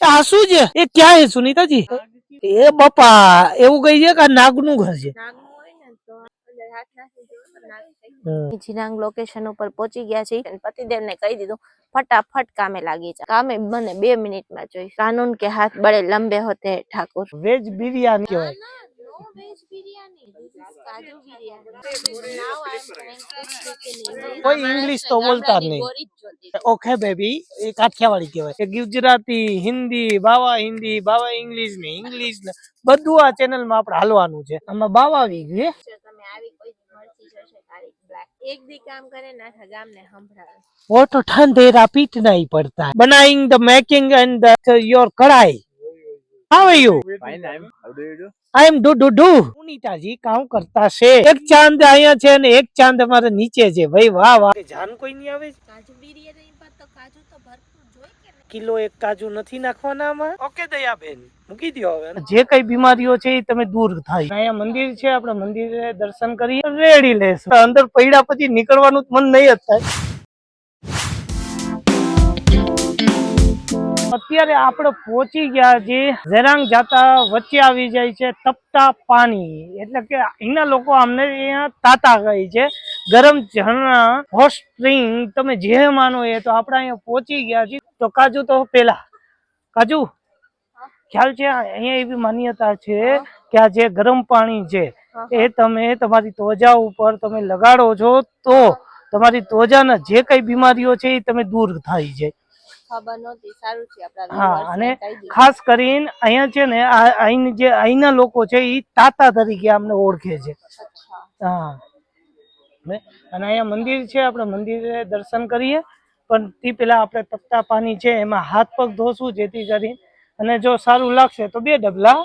આ શું છે? એ ક્યાં છે સુનીતાજી? એ બાપા એવું કઈ છે કે નાગનું ઘર છે? જીનાંગ લોકેશન ઉપર પહોંચી ગયા છે. પતિદેવ ને કહી દીધું ફટાફટ કામે લાગી જા. કામે બને 2 મિનિટમાં જોઈ. કાનૂન કે હાથ બड़े लंबे होते हैं ઠાકોર. વેજ બિરયાની કહેવાય. કોઈ ઇંગ્લિશ તો બોલતા જ નહીં. ઓકે બેબી એ કાઠિયાવાડી કહેવાય. ગુજરાતી, હિન્દી, બાવા ઇંગ્લિશ ને ઇંગ્લિશ ને બધું આ ચેનલ માં આપણે હાલવાનું છે. આમાં બાવા આવી ગયું. તમે આવી કોઈ મળતી જશે તારીખ બ્લેક. એક દી કામ કરે ને આખા ગામને સંભળાવે. वो तो ठंडेरा पीटना ही पड़ता है. बनाइंग द मेकिंग एंड योर कढ़ाई. How are you? Fine, how do you do? I am do. Sunitaji કામ કરતા છે. એક ચાંદ અહીંયા છે ને એક ચાંદ અમારે નીચે છે. ભાઈ વાહ વાહ. જાન કોઈ નહીં આવે. કાજુ બિરયાની પર તો કાજુ તો ભરપૂર જોઈ કે કિલો એક કાજુ નથી નાખવાના આમાં. ઓકે દયાબેન મૂકી દો હવે. જે કઈ બીમારીઓ છે એ તમે દૂર થાય. અહીંયા મંદિર છે, આપણે મંદિરે દર્શન કરી રેડી લેશું. અંદર પૈડા પછી નીકળવાનું મન નહીં જ થાય. અત્યારે આપણે પહોંચી ગયા જે ઝેરાંગ જાતા વચ્ચે આવી જાય છે તપતા પાણી, એટલે કે અહીંના લોકો અમને અહીંયા તાતા કહે છે. ગરમ ઝરણા, હોટ સ્પ્રિંગ, તમે જે માનો એ. તો આપણે અહીંયા પહોંચી ગયા છીએ. તો કાજુ તો પેલા કાજુ ખ્યાલ છે અહીંયા એવી માન્યતા છે કે આ જે ગરમ પાણી છે એ તમે તમારી ત્વચા ઉપર તમે લગાડો છો તો તમારી ત્વચાના જે કઈ બીમારીઓ છે એ તમે દૂર થાય છે. ખબર નહોતી. સારું છે આપડા. હા, અને ખાસ કરીને અહીંયા છે ને અહીંના લોકો છે એ તાતા તરીકે અમને ઓળખે છે. હા, અને અહીંયા મંદિર છે, આપણે મંદિરે દર્શન કરીએ. પણ તે પેલા આપણે તપતા પાણી છે એમાં હાથ પગ ધોશું જેથી કરીને, અને જો સારું લાગશે તો 2 ડબલા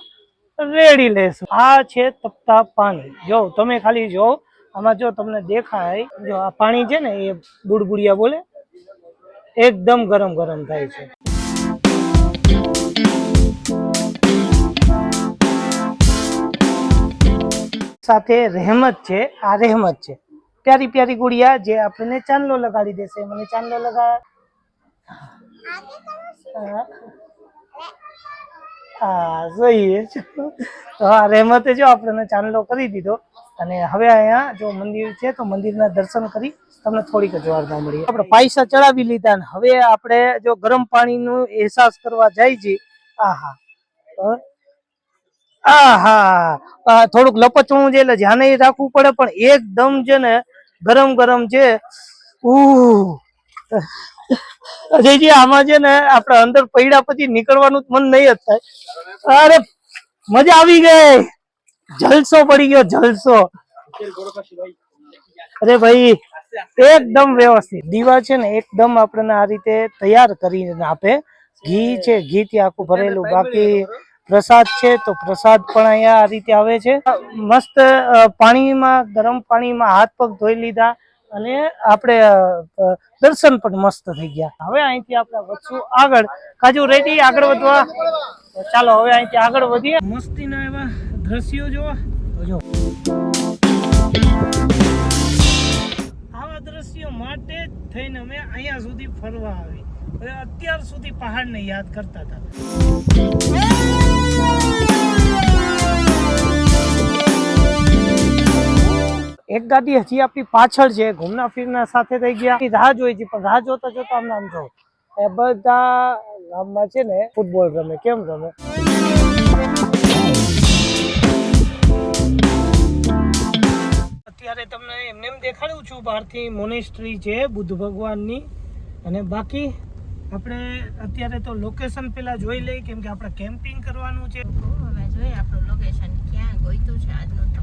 રેડી લેશું. આ છે તપતા પાણી. જો તમે ખાલી જો આમાં જો તમને દેખાય, જો આ પાણી છે ને એ બુડબુડિયા બોલે એકદમ ગરમ થાય છે. સાથે રહેમત છે. આ રહેમત છે પ્યારી પ્યારી ગુડિયા જે આપણને ચાંદલો લગાડી દેશે. મને ચાંદલો લગાડ. હા જોઈએ. તો આ રહેમતે જો આપણને ચાંદલો કરી દીધો. અને હવે અહીંયા જો મંદિર છે તો મંદિરના દર્શન કરી તમને થોડીક જ વારમાં મળીએ. આપણે પૈસા ચડાવી લીધા ને હવે આપણે જો ગરમ પાણીનો અહેસાસ કરવા જાય છે. આહા થોડુંક લપચવું છે એટલે ધ્યાન રાખવું પડે, પણ એકદમ છે ને ગરમ છે. અજયજી આમાં છે ને આપણે અંદર પૈડા પછી નીકળવાનું મન નહીં જ થાય. અરે મજા આવી ગઈ, જલસો પડી ગયો, જલસો. અરે ભાઈ એકદમ વ્યવસ્થિત. દીવા છે ને એકદમ આપણને આ રીતે તૈયાર કરીને આપે. ઘી છે, ઘી થી આખું ભરેલું. બાકી પ્રસાદ છે તો પ્રસાદ પણ અહીંયા આ રીતે આવે છે. મસ્ત પાણીમાં, ગરમ પાણીમાં હાથ પગ ધોઈ લીધા અને આપણે દર્શન પણ મસ્ત થઈ ગયા. હવે અહીંથી આપણે વધશું આગળ. કાજુ રેડી આગળ વધવા? ચાલો હવે અહીંથી આગળ વધીએ. મસ્તીના એવા દ્રશ્યો જોવા. આવા દ્રશ્યો માટે જ થઈને અમે અહીંયા સુધી ફરવા આવી. અત્યાર સુધી પહાડને યાદ કરતા હતા. એક ગાડી હજી આપણી પાછળ છે. ઘૂમના ફિરના સાથે થઈ ગયા. રાહ જોઈ છે, પણ રાહ જોતા અમને આમ જો એ બધા ગામમાં છે ને ફૂટબોલ રમે. કેમ રમે? અત્યારે તમને એમને એમ દેખાડું છું બહારથી મોનેસ્ટ્રી છે બુદ્ધ ભગવાનની. અને બાકી આપણે અત્યારે તો લોકેશન પેલા જોઈ લઈએ, કેમ કે આપણે કેમ્પિંગ કરવાનું છે. હવે જોઈએ આપણું લોકેશન ક્યાં ગોઈતું છે આજનું. તો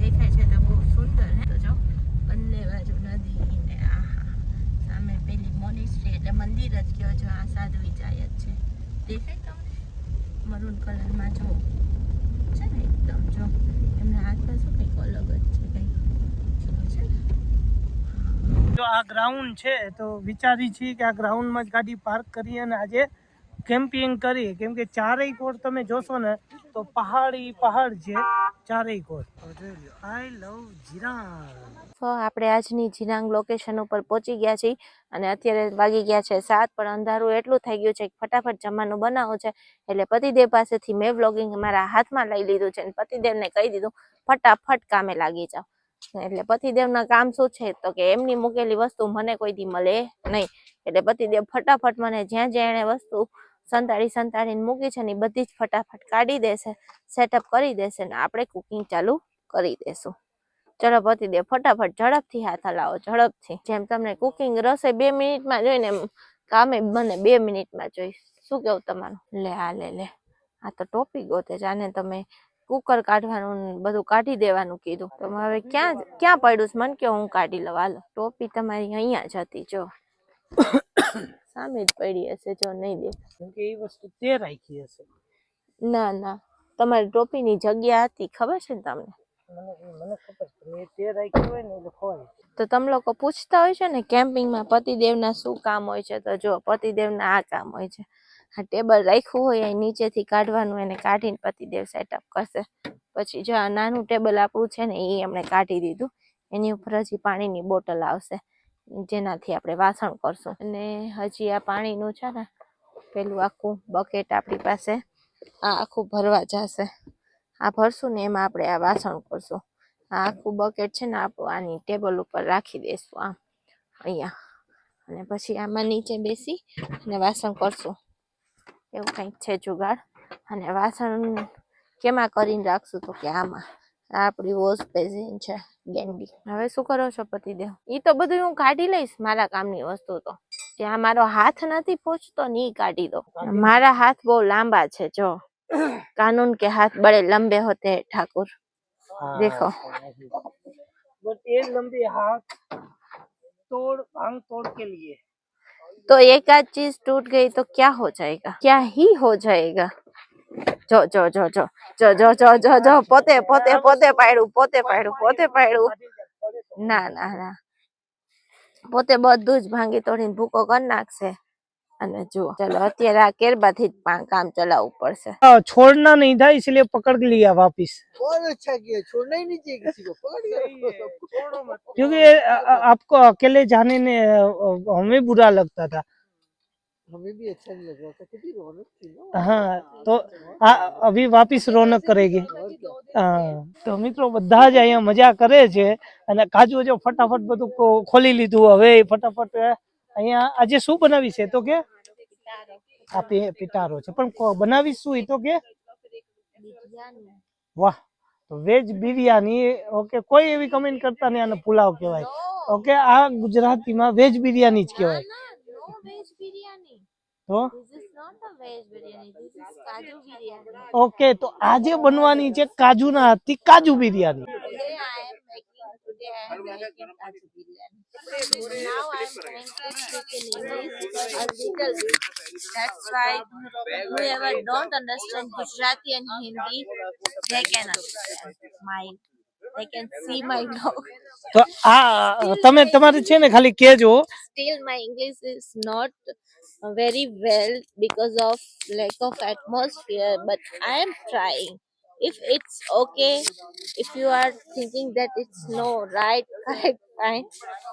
દેખાય છે તો બહુ સુંદર હે. તો જો બંને બાજુ નદી ને આહા સામે પેલી મોનેસ્ટ્રી એટલે મંદિર જ કયો છો. આ સાધ્વી જાય જ છે. દેખાય તમને મરૂન કલરમાં જો છે ને એકદમ. જો એમના હાથમાં શું કંઈક અલગ જ છે કંઈક. જો આ ગ્રાઉન્ડ છે તો વિચારી છીએ કે આ ગ્રાઉન્ડમાં જ ગાડી પાર્ક કરીએ અને આજે કેમ્પિંગ કરીએ, કેમ કે ચારેય કોર તમે જોશો ને તો પહાડ છે ચારેય કોર. જોઈ લો, આઈ લવ જીરાંગ. તો આપણે આજની જીરાંગ લોકેશન ઉપર પહોંચી ગયા છીએ અને અત્યારે વાગી ગયા છે 7, પણ અંધારું એટલું થઈ ગયું છે કે ફટાફટ જમવાનું બનાવવું છે. એટલે પતિદેવ પાસેથી મેં વ્લોગિંગ મારા હાથમાં લઈ લીધું છે અને પતિદેવને કહી દીધું ફટાફટ કામે લાગી જાઓ. એટલે પતિદેવના કામ શું છે તો કે એમની મૂકેલી વસ્તુ મને કોઈ દી મળે નહીં. એટલે પતિદેવ ફટાફટ મને જ્યાં જ્યાં એને વસ્તુ સંતાડીને મૂકી છે ને એ બધી જ ફટાફટ કાઢી દેશે, સેટઅપ કરી દેશે ને આપણે કુકિંગ ચાલુ કરી દેશું. ચલો પતિદેવ ફટાફટ ઝડપથી હાથ હલાવો, ઝડપથી. જેમ તમને કુકિંગ રસોઈ 2 મિનિટમાં જોઈને એમ કામે બને 2 મિનિટમાં જોઈ. શું કેવું તમારું? લે આ તો ટોપી ગોતે છે. આને તમે કુકર કાઢવાનું બધું કાઢી દેવાનું કીધું. તો હવે ક્યાં પડ્યું છે મને કે હું કાઢી લઉં. હાલો, ટોપી તમારી અહીંયા જ હતી, જો સામે જ પડી હશે, જો નહીં દેખાય. કેમ કે એ વસ્તુ તે રાખી હશે. ના, તમારી ટોપીની જગ્યા હતી, ખબર છે ને તમને? મને ખબર છે, મેં તે રાખી હોય ને એટલે ખવાય. તો તમે લોકો પૂછતા હોય છે ને કેમ્પિંગમાં પતિદેવના શું કામ હોય છે, તો જો પતિદેવના આ કામ હોય છે. આ ટેબલ રાખ્યું હોય એ નીચેથી કાઢવાનું, એને કાઢીને પતિદેવ સેટઅપ કરશે. પછી જો આ નાનું ટેબલ આપણું છે ને એ એમણે કાઢી દીધું. એની ઉપર હજી પાણીની બોટલ આવશે જેનાથી આપણે વાસણ કરશું. અને હજી આ પાણીનું છે ને પેલું આખું બકેટ આપણી પાસે આ આખું ભરવા જશે. આ ભરશું ને એમાં આપણે આ વાસણ કરશું. આ આખું બકેટ છે ને આપણું આની ટેબલ ઉપર રાખી દઈશું આમ અહીંયા, અને પછી આમાં નીચે બેસી અને વાસણ કરશું. એવું કંઈક છે જુગાડ. અને વાસણ કેમાં કરીને રાખશું તો કે આમાં. આ આપણી વોશ બેસિન છે ગેંડી. હવે શું કરો છો પતિદેવ? એ તો બધું હું કાઢી લઈશ, મારા કામની વસ્તુ તો. જ્યાં મારો હાથ નથી પહોંચતો ને ઈ કાઢી દો. મારા હાથ બહુ લાંબા છે, જો કાનૂન કે હાથ બड़े लंबे होते हैं ठाकुर, देखो. बट ये लंबे हाथ तोड़ के लिए तो एक आध चीज टूट गई तो क्या हो जाएगा? क्या ही हो जाएगा? જો પોતે પાડ્યું. ના પોતે બધું જ ભાંગી તોડીને ભૂકો કરી નાખશે. અને જુઓ, चलो અત્યારે આ કેરબાથી જ કામ ચલાવવું પડશે. छोड़ना नहीं था इसलिए पकड़ लिया वापिस. बहुत अच्छा किया, छोड़ना ही नहीं चाहिए किसी को, पकड़ लिया. क्योंकि आपको अकेले जाने ने हमें बुरा लगता था. हमें भी अच्छा नहीं लग रहा था, कितनी रौनक थी ना. हाँ, तो अभी वापिस रौनक करेगी. હા, તો મિત્રો બધા જ અહીંયા મજા કરે છે અને કાજુ જો ફટાફટ બધું ખોલી લીધું. હવે ફટાફટ અહીંયા આજે શું બનાવી છે તો કે આ પિટારો છે, પણ બનાવી શું એ તો કે વાહ, તો વેજ બિરયાની. ઓકે, કોઈ એવી કમેન્ટ કરતા નહીં આને પુલાવ કહેવાય. ઓકે, આ ગુજરાતીમાં વેજ બિરયાની જ કહેવાય. તો ઓકે, તો આજે બનવાની છે કાજુના હાથથી કાજુ biryani. Now I'm trying to speak in English a little bit. That's why whoever don't understand Gujarati and Hindi, they can understand they can see my vlog. તો આ તમે તમારે છે ને ખાલી કહેજો. Still my English is not very well because of lack of atmosphere, but I am trying. If it's okay, if you are thinking that it's no right, correct, fine,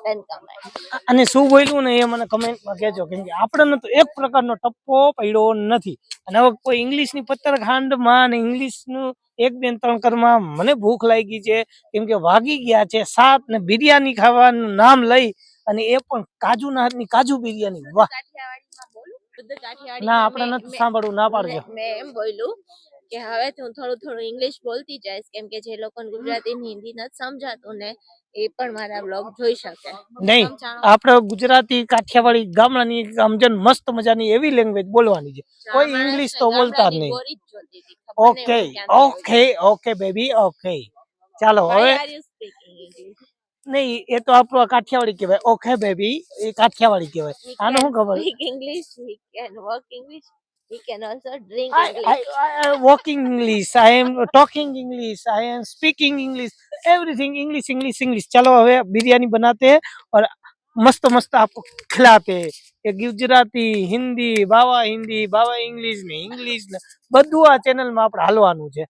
then comment. અને શું બોલ્યું ને એ મને કમેન્ટમાં કહેજો, કેમ કે આપણને તો એક પ્રકારનો ટપ્પો પડ્યો નથી. અને હવે કોઈ ઇંગ્લિશની પત્તરખાંડમાં અને ઇંગ્લિશનું 1 2 3 કરમાં મને ભૂખ લાગી છે, કેમ કે વાગી ગયા છે 7 ને બિરયાની ખાવાનું નામ લઈ અને એ પણ કાજુના હાથની કાજુ બિરયાની. વાહ, ના આપણે નથી સાંભળવું, ના પાડજો. મેં એમ બોલ્યું કે હવે હું થોડું ઇંગ્લિશ બોલતી જઈશ, કેમ કે જે લોકોને ગુજરાતી ને હિન્દી નથી સમજાતું ને એ પણ મારા બ્લોગ જોઈ શકે. નહીં, આપણે ગુજરાતી કાઠિયાવાડી ગામડાની સમજણ મસ્ત મજાની એવી લેંગ્વેજ બોલવાની છે, કોઈ ઇંગ્લિશ તો બોલતા જ નહીં. ઓકે બેબી, ઓકે ચાલો હવે. નહીં, એ તો આપણું કાઠિયાવાડી કહેવાય. ઓકે બેબી એ કાઠિયાવાડી કહેવાય. આનું શું ખબર? English, he can work English, he can also drink I walking English, I am talking English, I am speaking English, everything English. चलो હવે बिरयानी बनाते हैं और मस्त मस्त आपको खिलाते એ ગુજરાતી હિન્દી બાવા ઇંગ્લિશ ને બધું આ ચેનલ માં આપણે હાલવાનું છે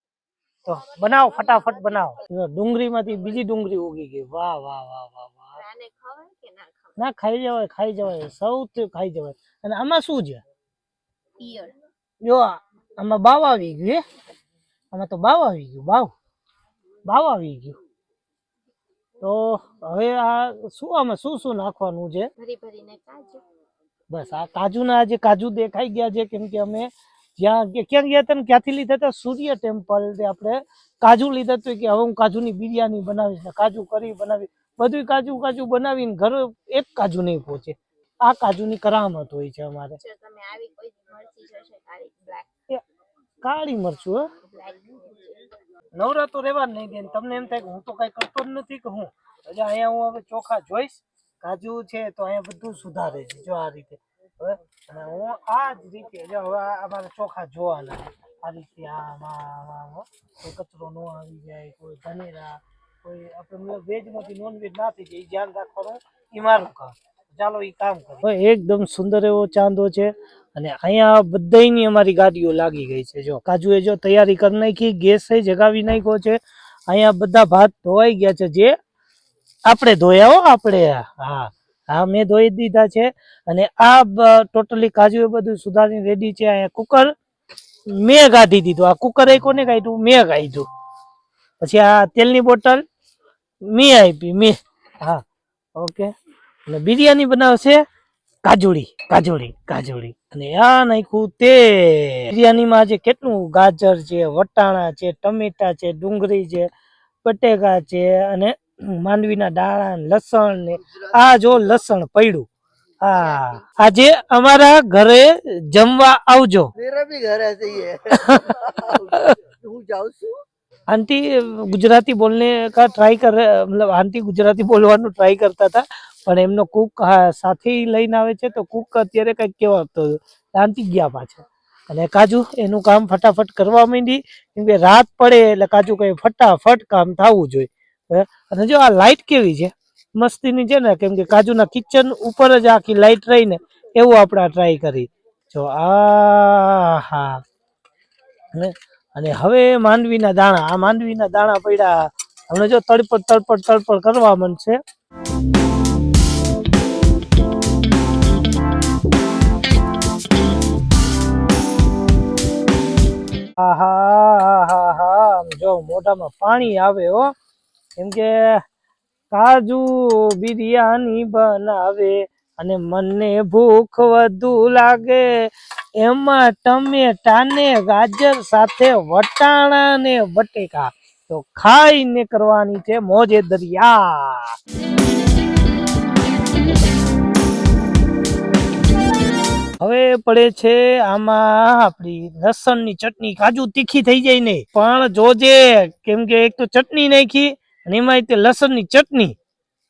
તો બનાવો ફટાફટ બનાવો જો ડુંગળીમાંથી બીજી ડુંગળી ઉગી ગઈ વાહ વાહ વાહ વાહ વાહ આને ખવાય કે ના ખવાય? ના ખાઈ જવાય સૌથી ખાઈ જવાય અને આમાં શું છે પિયર. જો આમાં બાવ આવી ગયું આમાં તો બાવ આવી ગયું બાવ આવી ગયું તો હવે આ શું આમાં શું નાખવાનું છે ભરી ભરીને કાજુ. બસ આ કાજુના જે કાજુ દેખાઈ ગયા છે કેમ કે અમે જ્યાં ક્યાં ગયા હતા ને ક્યાંથી લીધા હતા સૂર્ય ટેમ્પલ આપણે કાજુ લીધા હતું કે હવે હું કાજુની બિરયાની બનાવીશ ને કાજુ કરી બનાવી બધું કાજુ બનાવીને ઘર એક કાજુ નહીં પહોંચે આ કાજુની કરામત હોય છે અમારે જો તમે આવી કોઈ મરચી જોશે કાળી બ્લેક કાળી મરચું બ્લેક નવરા તો રહેવા જ નહીં દે તમને એમ થાય કે હું તો કઈ કરતો જ નથી કે હું એટલે અહીંયા હું હવે ચોખા જોઈશ કાજુ છે તો અહીંયા બધું સુધારે છે જો આ રીતે હવે અને હું આ જ રીતે જો હવે અમારે ચોખા જોવાના છે આ રીતે આમાં કોઈ કચરો ન આવી જાય કોઈ ધનેરા કોઈ આપણે વેજ માંથી નોન વેજ ના થઈ જાય એ ધ્યાન રાખવાનું એ મારું કામ ચાલો એ કામ કરો એકદમ સુંદર એવો ચાંદો છે અને અહીંયા બધાયની અમારી ગાડીઓ લાગી ગઈ છે જો કાજુએ જો તૈયારી કરી નાખી ગેસ જગાવી નાખ્યો છે અહીંયા બધા ભાત ધોવાઈ ગયા છે જે આપણે ધોયા હો આપણે હા મેં ધોઈ દીધા છે અને આ ટોટલી કાજુ એ બધું સુધારીને રેડી છે અહીંયા કુકર મેં કાઢી દીધું આ કુકર એ કોને કાઢ્યું મેં કાઢ્યું પછી આ તેલની બોટલ મેં આપી હા ઓકે અને બિરયાની બનાવશે કાજોડી અને આ નાખ્યું તે બિરયાનીમાં આજે કેટલું ગાજર છે વટાણા છે ટમેટા છે ડુંગળી છે બટેકા છે અને માંડવીના દાણા લસણ ને આ જો લસણ પડ્યું હા આજે અમારા ઘરે જમવા આવજો मेरा भी घर ऐसे ही है હું જાઉં છું आंटी गुजराती बोलने का ट्राई कर रहे मतलब आंटी गुजराती बोलવાનું ટ્રાય કરતા હતા પણ એમનો કુક સાથે લઈને આવે છે તો કુક અત્યારે કઈક કેવો હતો આંટી ગયા પાછા અને કાજુ એનું કામ ફટાફટ કરવા માંડી કેમ કે રાત પડે એટલે કાજુ કઈ ફટાફટ કામ થવું જોઈએ અને જો આ લાઈટ કેવી છે મસ્તીની છે ને કેમ કે કાજુના કિચન ઉપર જ આખી લાઈટ રહીને એવું આપણે ટ્રાય કરી જો હા અને હવે માંડવીના દાણા પડ્યા હમણાં જો તળપડ કરવા માંડશે જો મોઢામાં પાણી આવે હો કેમ કે કાજુ બિરયાની બનાવે અને મને ભૂખ વધુ લાગે એમાં ટમેટા ને ગાજર સાથે વટાણા ને બટેકા તો ખાઈને કરવાની છે મોજે દરિયા હવે પડે છે આમાં આપડી લસણની ચટણી કાજુ તીખી થઈ જાય ને પણ જોજે કેમ કે એક તો ચટણી નાખી અને એમાં તે લસણની ચટણી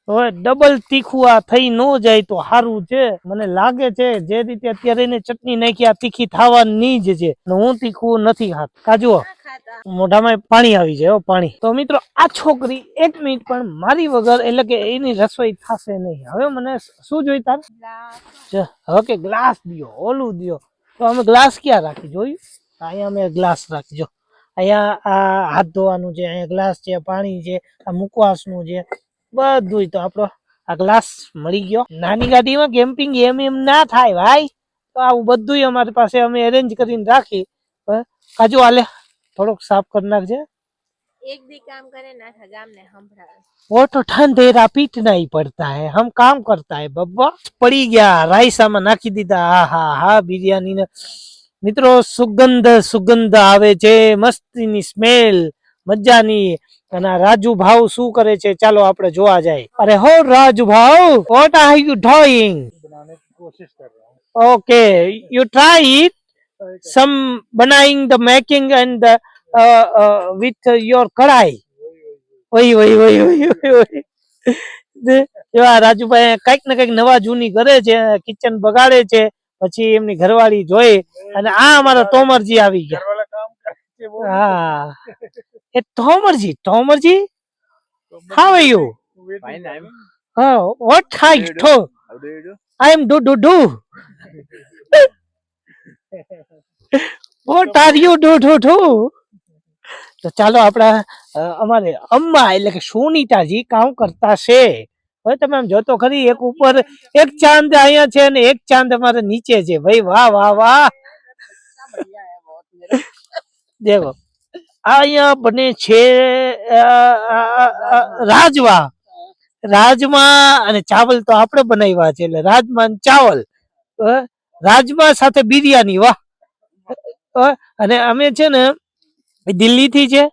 હવે ડબલ તીખું આ થઈ ન જાય તો સારું છે મને લાગે છે જે રીતે અત્યારે એને ચટણી નાખી આ તીખી થવાની જ છે હું તીખું નથી ખાતો કાજુ મોઢામાં પાણી આવી જાય પાણી તો મિત્રો આ છોકરી 1 મિનિટ પણ મારી વગર એટલે કે એની રસોઈ થશે નહીં હવે મને શું જોઈ તાર હવે કે ગ્લાસ દિયો ઓલું દિયો તો અમે ગ્લાસ ક્યાં રાખી જોયું અહીંયા અમે ગ્લાસ રાખજો અહીંયા આ હાથ ધોવાનું છે અહીંયા ગ્લાસ છે પાણી છે આ મુકવાસનું છે બધું તો આપણો આ ગ્લાસ મળી ગયો નાની ગાડીમાં કેમ્પિંગ એમ ના થાય ભાઈ તો આવું બધું અમારી પાસે અમે અરેન્જ કરીને રાખી કાજુ હાલે થોડોક સાફ કરી નાખજે एक भी काम करे ना था गाम ने संभळावे वो तो ठंडेरा पीटना ही पड़ता है हम काम करता है बब्बा पड़ी गया रायसाમાં નાખી દીધા હા બિરયાની ને મિત્રો સુગંધ આવે છે મસ્તીની સ્મેલ મજાની અને રાજુ ભાવ શું કરે છે ચાલો આપણે જોવા જાય અરે હો રાજુ ભાવ what are you doing बनाने की कोशिश कर रहा हूँ okay you try it some बनाइंग the making and the with your કઢાઈ ઓય રાજુભાઈ કઈક ને કઈક નવા જૂની કરે છે કિચન બગાડે છે પછી એમની ઘરવાળી જોઈ અને આ અમારા તોમરજી આવી ગયા હા એ તોમરજી how are you fine I'm what height to How do you do? I am do what are you do તો ચાલો આપણા અમારે અમ્મા એટલે કે સોનીતાજી કામ કરતા છે. હવે તમે આમ જોતો ખરી એક ઉપર એક ચાંદ અહીંયા છે ને એક ચાંદ અમારે નીચે છે ભાઈ. વાહ વાહ વાહ. દેખો આ અહીંયા બને છે રાજવા અને ચાવલ તો આપણે બનાવ્યા છે એટલે રાજમા અને ચાવલ. રાજમા સાથે બિરયાની. વાહ. અને અમે છે ને દિલ્હી થી છે,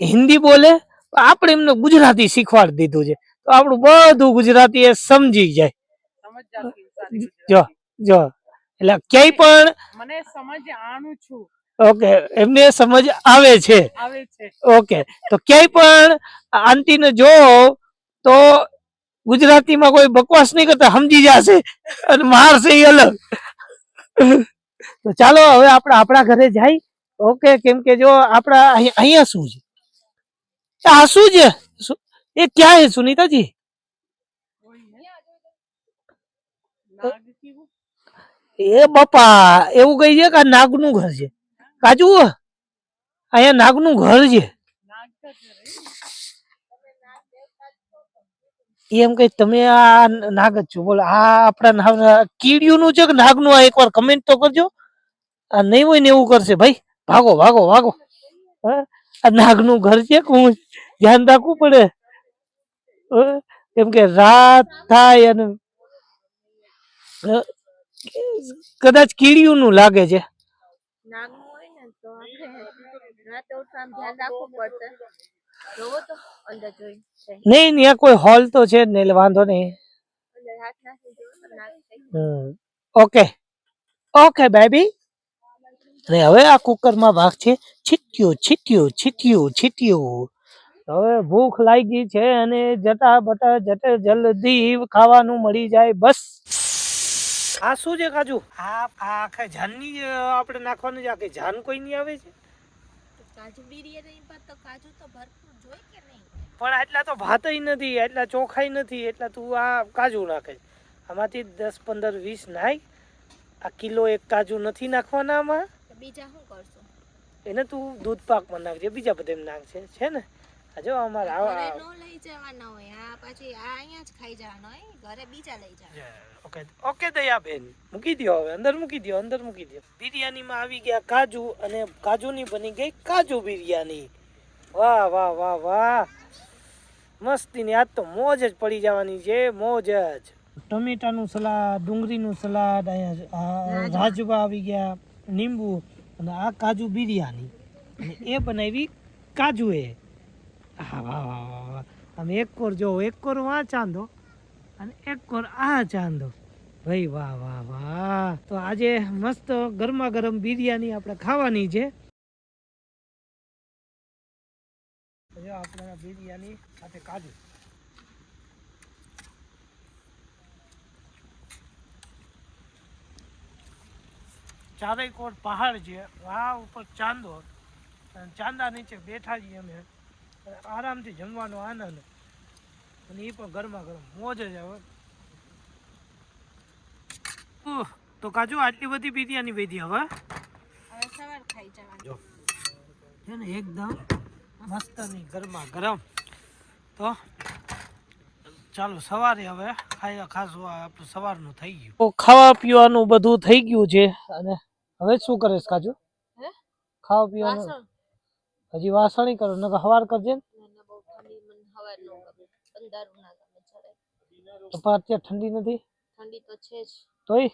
હિન્દી બોલે, આપણે એમને ગુજરાતી શીખવાડી દીધું છે તો આપણું બધું ગુજરાતી એ સમજી જાય. જો જો એટલે ક્યાંય પણ મને સમજ આનું છું. ઓકે એમને સમજ આવે છે. ઓકે તો ક્યાંય પણ આંટી ને જો તો ગુજરાતીમાં કોઈ બકવાસ નહીં કરતા, સમજી જશે અને મારશે એ અલગ. તો ચાલો હવે આપણે આપણા ઘરે જાય. ઓકે કેમ કે જો આપણા અહીંયા શું છે, આ શું છે, એ ક્યાં હે સુનીતાજી? એ બાપા એવું કઈ છે કે આ નાગનું ઘર છે? કાજુ અહીંયા નાગનું ઘર છે એમ કઈ તમે આ નાગ જ છો? બોલો આ આપણા કીડિયું નું છે કે નાગનું? આ એકવાર કમેન્ટ તો કરજો. આ નહીં હોય ને એવું કરશે ભાઈ. ભાગો ભાગો ભાગો. આ નાગનું ઘર છે કે હું ધ્યાન રાખવું પડે કેમ કે રાત થાય અને કદાચ કીડિયું નું લાગે છે. નાગનું હોય ને તો આપણે રાતે ઉઠવામાં ધ્યાન રાખવું પડશે. જોવો તો અંદર જોઈ નહીં ત્યાં કોઈ હોલ તો છે જ નહીં એટલે વાંધો નહીં. અંદર હાથ નાખી જોવો તો નાગ ઓકે ઓકે બેબી. અને હવે આ કુકરમાં ભાગ છે છીટ્યું છીટ્યું છીટ્યું છીટ્યું. હવે ભૂખ લાગી છે અને જટા બટા જટે જલ્દી ખાવાનું મળી જાય બસ. આ શું છે કાજુ? આ આખા જાનની આપણે નાખવાનું છે. આખી જાન કોઈ નહીં આવે છે કાજુ બિરયાની પર તો કાજુ તો ભરપૂર જોઈ કે નહીં? પણ આટલા તો ભાતય નથી, એટલા ચોખાઈ નથી, એટલા તું આ કાજુ નાખે. આમાંથી 10 15 20 નાખ. આ કિલો એક કાજુ નથી નાખવાના આમાં. બીજા શું કરશો? એને તું દૂધ પાકમાં નાખજે, બીજા બધા નાખશે છે ને. જો અમારે ઘરે નો લઈ જવાના હોય, આ પછી આ અહીંયા જ ખાઈ જવાના હોય, ઘરે બીજા લઈ જવાના. ઓકે ઓકે દયાબેન મૂકી દો, હવે અંદર મૂકી દો, અંદર મૂકી દો. બિરયાનીમાં આવી ગયા કાજુ અને કાજુની બની ગઈ કાજુ બિરયાની. વાહ વાહ વાહ વાહ, મસ્તીની. આજ તો મોજ જ પડી જવાની છે, મોજ જ. ટમેટાનું સલાડ, ડુંગળીનું સલાડ, અહીંયા રાજવા આવી ગયા, લીંબુ અને આ કાજુ બિરયાની અને એ બનાવી કાજુ એ. હા વાહ વાહ વાહ વાહ. આમ એક કોર જો, એક કોર આ ચાંદો અને એક કોર આ ચાંદો. ભાઈ વાહ વાહ વાહ. તો આજે મસ્ત ગરમા ગરમ બિરયાની આપણે ખાવાની છે. જો આપણે બિરયાની સાથે કાજુ. ચારેય કોર પહાડ છે, આ ઉપર ચાંદો, ચાંદા નીચે બેઠા છીએ અમે, આરામથી જમવાનો આનંદ અને એ પણ ગરમા ગરમ મોજ જ આવે. તો કાજુ આટલી બધી બિરયાની વધી હવે સવાર ખાઈ જવાનું છે ને એકદમ મસ્તની ગરમા ગરમ. તો ચાલો સવારે હવે ખાસું આપણું સવારનું થઈ ગયું. તો ખાવા પીવાનું બધું થઈ ગયું છે અને હવે શું કરે છે કાજુ? ખાવા પીવાનું હજી વાસણી કરો ને હવાર કરજે ને. તો પણ અત્યારે ઠંડી નથી? ઠંડી તો છે જ, તોય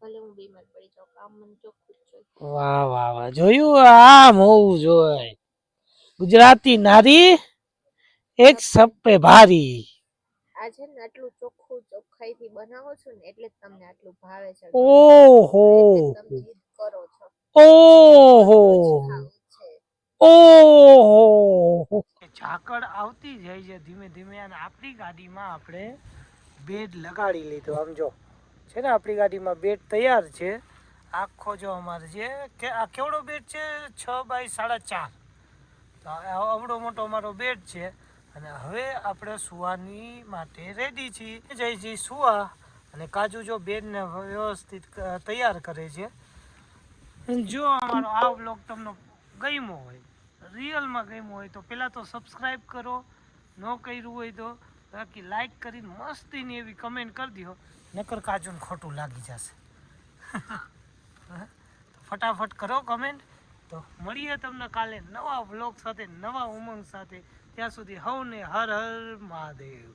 ભલે હું બીમાર પડી જાઉં, કામ મને ચોખ્ખું જ જોઈએ. વાહ વાહ વાહ, જોયું? આમ હોવું જોઈએ. ગુજરાતી નારી એક સબ પે ભારી. આજે ને આટલું ચોખ્ખું ચોખ્ખાઈથી બનાવો છો ને એટલે જ તમને આટલું ભાવે છે. ઓહો તમે જીદ કરો છો. ઓહો ખાવું છે. ઓહો. ઝાકળ આવતી જાય છે ધીમે ધીમે અને આપણી ગાડીમાં આપણે બેડ લગાડી લીધો. આમ જો છે ને આપણી ગાડીમાં બેડ તૈયાર છે આખો. જો અમારે છે કે આ કેવડો બેડ છે, 6 બાય 4.5. તો આવડો મોટો અમારો બેડ છે અને હવે આપણે સુવાની માટે રેડી છીએ જયજી સુવા અને કાજુ જો બેનને વ્યવસ્થિત તૈયાર કરે છે. જો અમારો આ વ્લોગ તમને ગમ્યો હોય, રિયલમાં ગમ્યો હોય તો પહેલાં તો સબસ્ક્રાઈબ કરો, ન કર્યું હોય તો બાકી લાઈક કરીને મસ્તીની એવી કમેન્ટ કરી દો, નકર કાજુને ખોટું લાગી જશે. ફટાફટ કરો કમેન્ટ. તો મળીએ તમને કાલે નવા વ્લોગ સાથે, નવા ઉમંગ સાથે. ત્યાં સુધી હવને હર હર મહાદેવ.